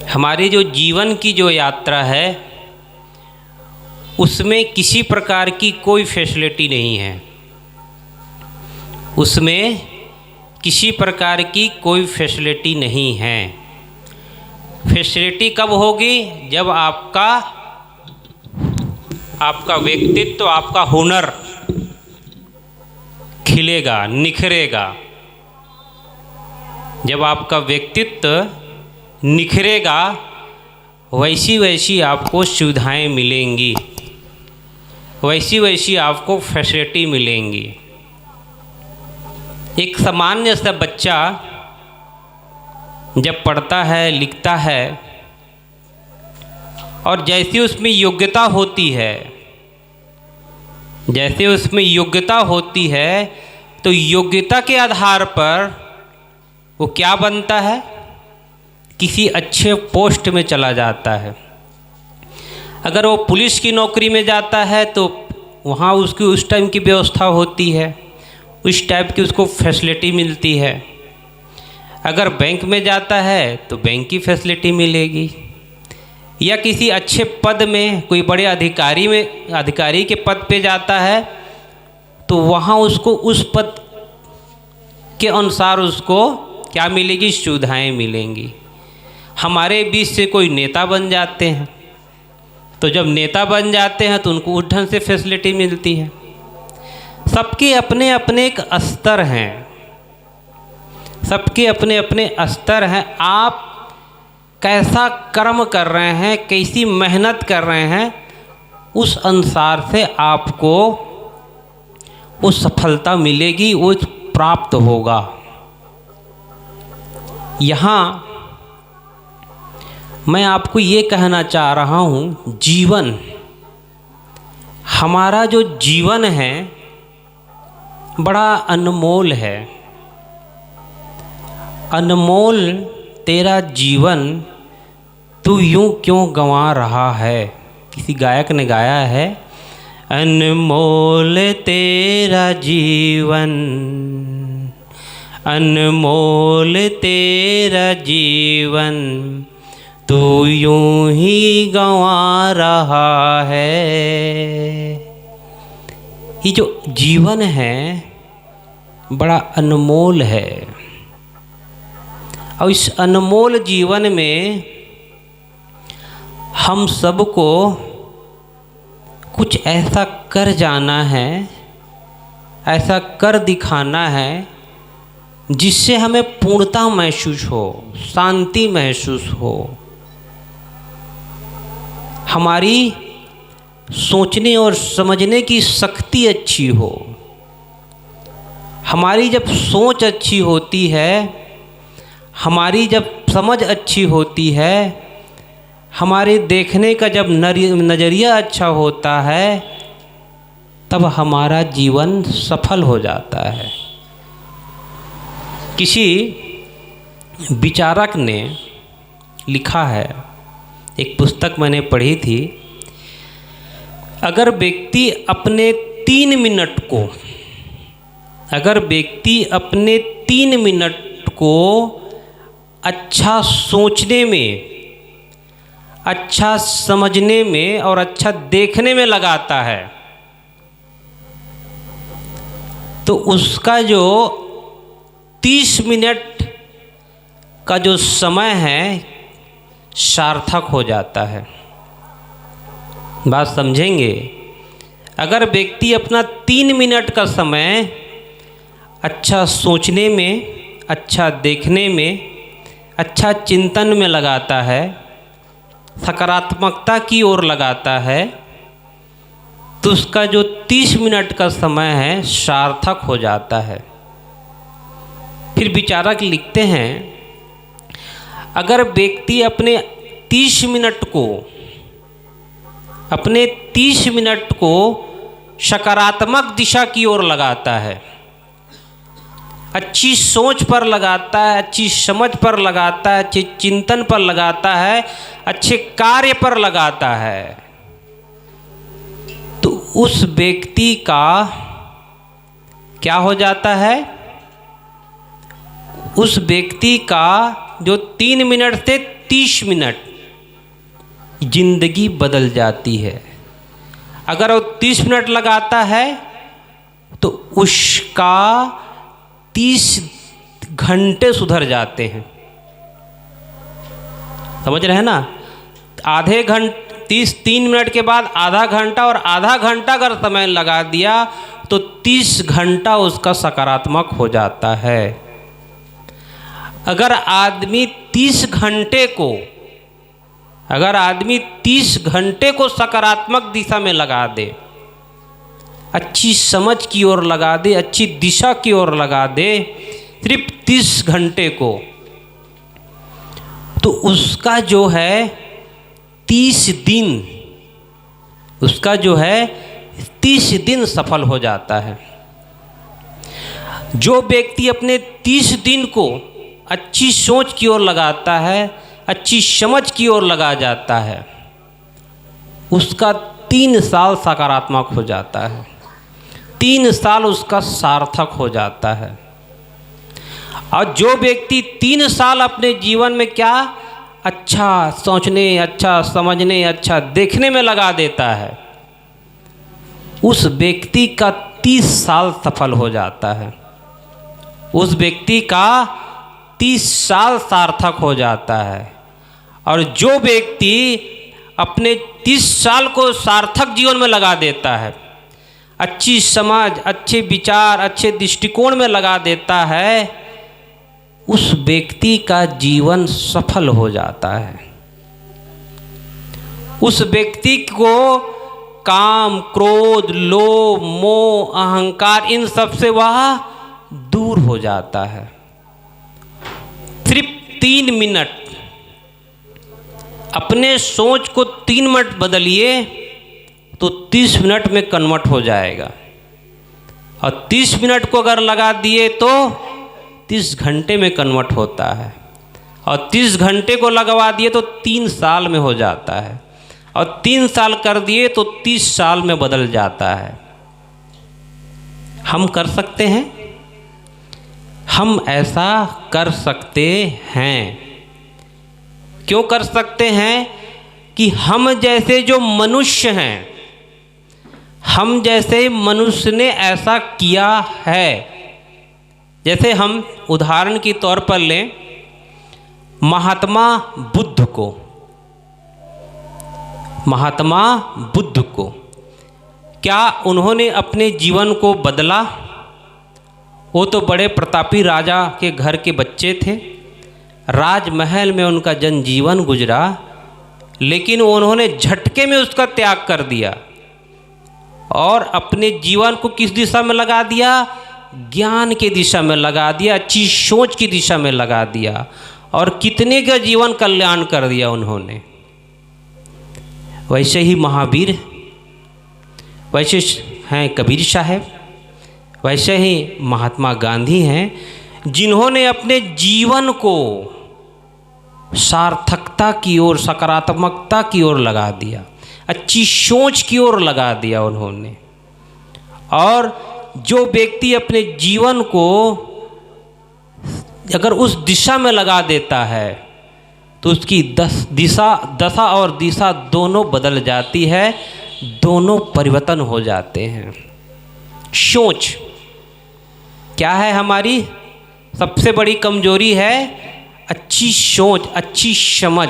हमारी जो जीवन की जो यात्रा है उसमें किसी प्रकार की कोई फैसिलिटी नहीं है। उसमें किसी प्रकार की कोई फैसिलिटी नहीं है। फैसिलिटी कब होगी? जब आपका व्यक्तित्व, आपका हुनर खिलेगा, निखरेगा। जब आपका व्यक्तित्व निखरेगा वैसी वैसी आपको सुविधाएं मिलेंगी, वैसी वैसी आपको फैसिलिटी मिलेंगी। एक सामान्य सा बच्चा जब पढ़ता है, लिखता है और जैसी उसमें योग्यता होती है, जैसे उसमें योग्यता होती है तो योग्यता के आधार पर वो क्या बनता है? किसी अच्छे पोस्ट में चला जाता है। अगर वो पुलिस की नौकरी में जाता है तो वहाँ उसकी उस टाइम की व्यवस्था होती है, उस टाइप की उसको फैसिलिटी मिलती है। अगर बैंक में जाता है तो बैंक की फैसिलिटी मिलेगी, या किसी अच्छे पद में, कोई बड़े अधिकारी के पद पे जाता है तो वहाँ उसको उस पद के अनुसार उसको क्या मिलेगी? सुविधाएं मिलेंगी। हमारे बीच से कोई नेता बन जाते हैं तो जब नेता बन जाते हैं तो उनको उस ढंग से फैसिलिटी मिलती है। सबके अपने अपने एक स्तर हैं, सबके अपने अपने स्तर हैं। आप कैसा कर्म कर रहे हैं, कैसी मेहनत कर रहे हैं, उस अनुसार से आपको वो सफलता मिलेगी, वो प्राप्त होगा। यहाँ मैं आपको ये कहना चाह रहा हूँ, जीवन, हमारा जो जीवन है बड़ा अनमोल है। अनमोल तेरा जीवन तू यूं क्यों गंवा रहा है? किसी गायक ने गाया है, अनमोल तेरा जीवन, अनमोल तेरा जीवन तू यूं ही गंवा रहा है। ये जो जीवन है बड़ा अनमोल है और इस अनमोल जीवन में हम सबको कुछ ऐसा कर जाना है, ऐसा कर दिखाना है जिससे हमें पूर्णता महसूस हो, शांति महसूस हो, हमारी सोचने और समझने की शक्ति अच्छी हो। हमारी जब सोच अच्छी होती है, हमारी जब समझ अच्छी होती है, हमारे देखने का जब नज़रिया अच्छा होता है, तब हमारा जीवन सफल हो जाता है। किसी विचारक ने लिखा है, एक पुस्तक मैंने पढ़ी थी, अगर व्यक्ति अपने 3 मिनट को, अगर व्यक्ति अपने 3 मिनट को अच्छा सोचने में, अच्छा समझने में और अच्छा देखने में लगाता है तो उसका जो 30 मिनट का जो समय है सार्थक हो जाता है। बात समझेंगे? अगर व्यक्ति अपना 3 मिनट का समय अच्छा सोचने में, अच्छा देखने में, अच्छा चिंतन में लगाता है, सकारात्मकता की ओर लगाता है, तो उसका जो 30 मिनट का समय है सार्थक हो जाता है। फिर विचारक लिखते हैं, अगर व्यक्ति अपने 30 मिनट को, अपने 30 मिनट को सकारात्मक दिशा की ओर लगाता है, अच्छी सोच पर लगाता है, अच्छी समझ पर लगाता है, अच्छे चिंतन पर लगाता है, अच्छे कार्य पर लगाता है, तो उस व्यक्ति का क्या हो जाता है? उस व्यक्ति का जो 3 मिनट से 30 मिनट जिंदगी बदल जाती है। अगर वो 30 मिनट लगाता है तो उसका 30 घंटे सुधर जाते हैं। समझ रहे हैं ना? आधे घंटे 3 मिनट के बाद आधा घंटा और आधा घंटा अगर समय लगा दिया तो 30 घंटा उसका सकारात्मक हो जाता है। अगर आदमी 30 घंटे को सकारात्मक दिशा में लगा दे, अच्छी समझ की ओर लगा दे, अच्छी दिशा की ओर लगा दे, सिर्फ 30 घंटे को, तो उसका जो है 30 दिन सफल हो जाता है। जो व्यक्ति अपने 30 दिन को अच्छी सोच की ओर लगाता है, अच्छी समझ की ओर लगा जाता है, उसका 3 साल सकारात्मक हो जाता है, 3 साल उसका सार्थक हो जाता है। और जो व्यक्ति 3 साल अपने जीवन में क्या अच्छा सोचने, अच्छा समझने, अच्छा देखने में लगा देता है, उस व्यक्ति का 30 साल सफल हो जाता है, उस व्यक्ति का 30 साल सार्थक हो जाता है। और जो व्यक्ति अपने 30 साल को सार्थक जीवन में लगा देता है, अच्छी समझ, अच्छे विचार, अच्छे दृष्टिकोण में लगा देता है, उस व्यक्ति का जीवन सफल हो जाता है। उस व्यक्ति को काम, क्रोध, लोभ, मोह, अहंकार, इन सब से वह दूर हो जाता है। सिर्फ 3 मिनट, अपने सोच को 3 मिनट बदलिए तो 30 मिनट में कन्वर्ट हो जाएगा। और 30 मिनट को अगर लगा दिए तो 30 घंटे में कन्वर्ट होता है। और 30 घंटे को लगवा दिए तो 3 साल में हो जाता है। और 3 साल कर दिए तो 30 साल में बदल जाता है। हम कर सकते हैं, हम ऐसा कर सकते हैं। क्यों कर सकते हैं? कि हम जैसे जो मनुष्य हैं, हम जैसे मनुष्य ने ऐसा किया है। जैसे हम उदाहरण के तौर पर लें महात्मा बुद्ध को। महात्मा बुद्ध को क्या उन्होंने अपने जीवन को बदला? वो तो बड़े प्रतापी राजा के घर के बच्चे थे, राजमहल में उनका जनजीवन गुजरा, लेकिन उन्होंने झटके में उसका त्याग कर दिया और अपने जीवन को किस दिशा में लगा दिया? ज्ञान की दिशा में लगा दिया, अच्छी सोच की दिशा में लगा दिया। और कितने का जीवन कल्याण कर दिया उन्होंने। वैसे ही महावीर, वैसे हैं कबीर साहब, वैसे ही महात्मा गांधी हैं, जिन्होंने अपने जीवन को सार्थकता की ओर, सकारात्मकता की ओर लगा दिया, अच्छी सोच की ओर लगा दिया उन्होंने। और जो व्यक्ति अपने जीवन को अगर उस दिशा में लगा देता है तो उसकी दशा और दिशा दोनों बदल जाती है, दोनों परिवर्तन हो जाते हैं। सोच क्या है? हमारी सबसे बड़ी कमजोरी है अच्छी सोच, अच्छी समझ।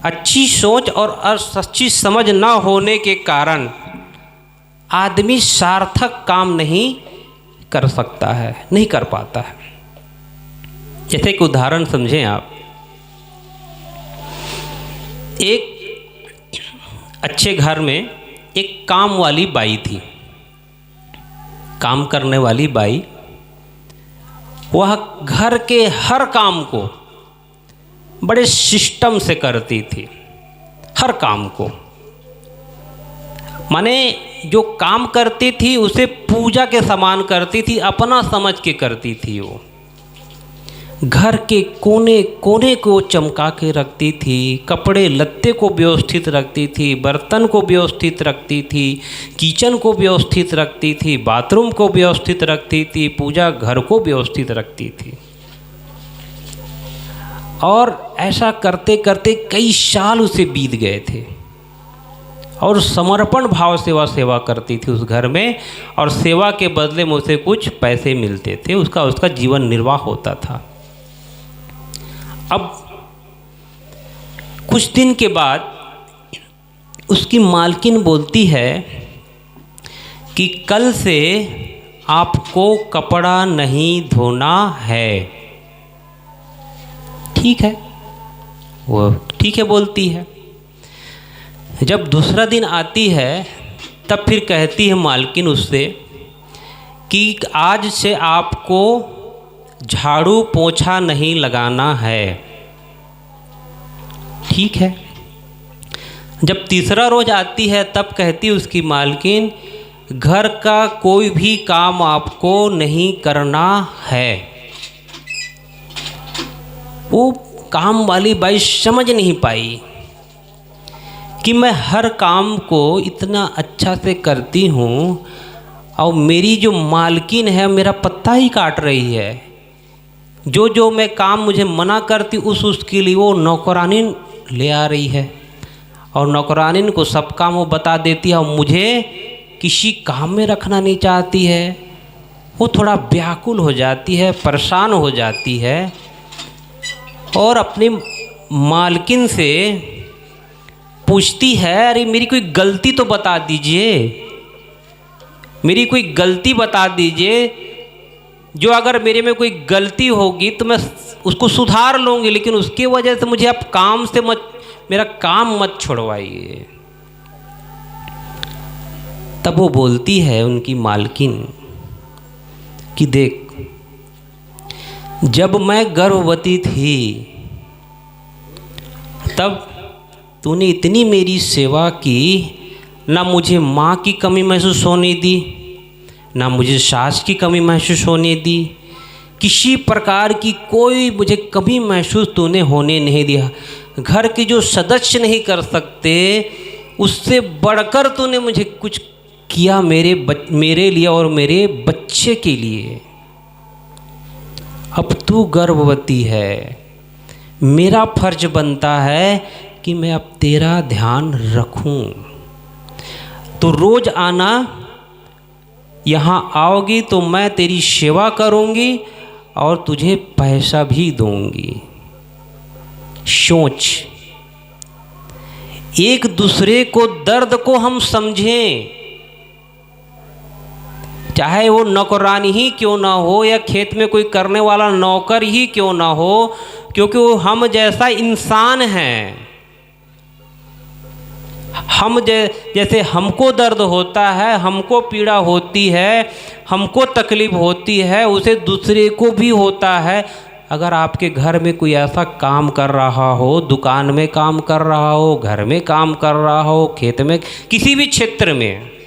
अच्छी सोच और अच्छी समझ ना होने के कारण आदमी सार्थक काम नहीं कर सकता है, नहीं कर पाता है। जैसे एक उदाहरण समझें आप। एक अच्छे घर में एक काम वाली बाई थी, काम करने वाली बाई। वह घर के हर काम को बड़े सिस्टम से करती थी, हर काम को। माने जो काम करती थी उसे पूजा के समान करती थी, अपना समझ के करती थी। वो घर के कोने कोने को चमका के रखती थी, कपड़े लत्ते को व्यवस्थित रखती थी, बर्तन को व्यवस्थित रखती थी, किचन को व्यवस्थित रखती थी, बाथरूम को व्यवस्थित रखती थी, पूजा घर को व्यवस्थित रखती थी। और ऐसा करते करते कई साल उसे बीत गए थे और समर्पण भाव से वह सेवा करती थी उस घर में, और सेवा के बदले में उसे कुछ पैसे मिलते थे, उसका जीवन निर्वाह होता था। अब कुछ दिन के बाद उसकी मालकिन बोलती है कि कल से आपको कपड़ा नहीं धोना है। ठीक है, वो ठीक है बोलती है। जब दूसरा दिन आती है तब फिर कहती है मालकिन उससे कि आज से आपको झाड़ू पोछा नहीं लगाना है। ठीक है। जब तीसरा रोज आती है तब कहती उसकी मालकिन, घर का कोई भी काम आपको नहीं करना है। वो काम वाली बाई समझ नहीं पाई कि मैं हर काम को इतना अच्छा से करती हूँ और मेरी जो मालकिन है मेरा पत्ता ही काट रही है। जो मैं काम मुझे मना करती उसके लिए वो नौकरानी ले आ रही है और नौकरानी को सब काम वो बता देती है और मुझे किसी काम में रखना नहीं चाहती है। वो थोड़ा व्याकुल हो जाती है, परेशान हो जाती है और अपनी मालकिन से पूछती है, अरे मेरी कोई गलती तो बता दीजिए, मेरी कोई गलती बता दीजिए, जो अगर मेरे में कोई गलती होगी तो मैं उसको सुधार लूँगी, लेकिन उसके वजह से मुझे आप काम से मेरा काम मत छुड़वाइए। तब वो बोलती है उनकी मालकिन कि देख, जब मैं गर्भवती थी तब तूने इतनी मेरी सेवा की, ना मुझे माँ की कमी महसूस होने दी, ना मुझे सास की कमी महसूस होने दी, किसी प्रकार की कोई मुझे कमी महसूस तूने होने नहीं दिया। घर के जो सदस्य नहीं कर सकते उससे बढ़कर तूने मुझे कुछ किया मेरे लिए और मेरे बच्चे के लिए। अब तू गर्भवती है, मेरा फर्ज बनता है कि मैं अब तेरा ध्यान रखूं। तो रोज आना, यहाँ आओगी तो मैं तेरी सेवा करूंगी और तुझे पैसा भी दूंगी। सोच, एक दूसरे को दर्द को हम समझें, चाहे वो नौकरानी ही क्यों ना हो या खेत में कोई करने वाला नौकर ही क्यों ना हो, क्योंकि वो हम जैसा इंसान है। हम जैसे हमको दर्द होता है, हमको पीड़ा होती है, हमको तकलीफ होती है, उसे दूसरे को भी होता है। अगर आपके घर में कोई ऐसा काम कर रहा हो, दुकान में काम कर रहा हो, घर में काम कर रहा हो, खेत में, किसी भी क्षेत्र में,